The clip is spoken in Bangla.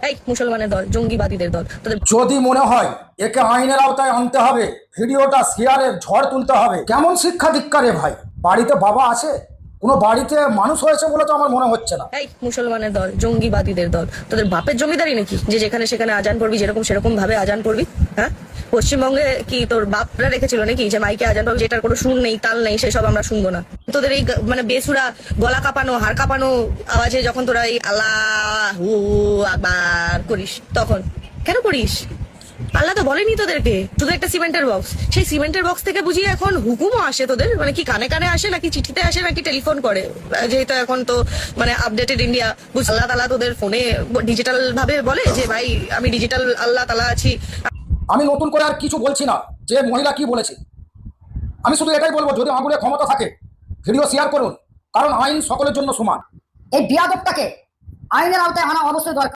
এই মুসলমানের দল, জঙ্গিবাদীদের দল, তোদের যদি মনে হয় একে আইনের আওতায় আনতে হবে, ভিডিওটা শেয়ারের ঝড় তুলতে হবে, কেমন শিক্ষা দীক্ষা রে ভাই? বাড়িতে বাবা আছে? কোনো বাড়িতে মানুষ হয়েছে বলে তো আমার মনে হচ্ছে না। এই মুসলমানের দল, জঙ্গিবাদীদের দল, তোদের বাপের জমিদারি নাকি যে যেখানে সেখানে আজান পড়বি, যেরকম সেরকম ভাবে আজান পড়বি? হ্যাঁ, পশ্চিমবঙ্গে কি তোর বাপরা রেখেছিল নাকি যে মাইকে আজান পড়বি, যেটার কোনো সুর নেই, তাল নেই, সেসব আমরা শুনবো না? তোদের এই মানে বেসুরা গলা কাঁপানো, হাড় কাঁপানো আওয়াজে যখন তোরা এই আল্লাহু আকবার করিস, তখন কেন করিস? আল্লাহ তো বলেনি তোদেরকে, শুধু একটা সিমেন্টের বক্স। সেই সিমেন্টের বক্স থেকে বুঝিয়ে এখন হুকুমও আসে তোদের? মানে কি কানে কানে আসে, নাকি চিঠিতে আসে, নাকি টেলিফোন করে? যেহেতু এখন তো মানে আপডেটেড ইন্ডিয়া, আল্লাহ তালা তোদের ফোনে ডিজিটাল ভাবে বলে যে ভাই আমি ডিজিটাল আল্লাহ তালা আছি। আমি নতুন করে আর কিছু বলছি না যে মহিলা কি বলেছে। আমি শুধু এটাই বলবো, যদি আঙুলে ক্ষমতা থাকে ভিডিও শেয়ার করুন, কারণ আইন সকলের জন্য সমান। এই বিয়াদবটাকে আইনের আওতায় আনা অবশ্যই দরকার।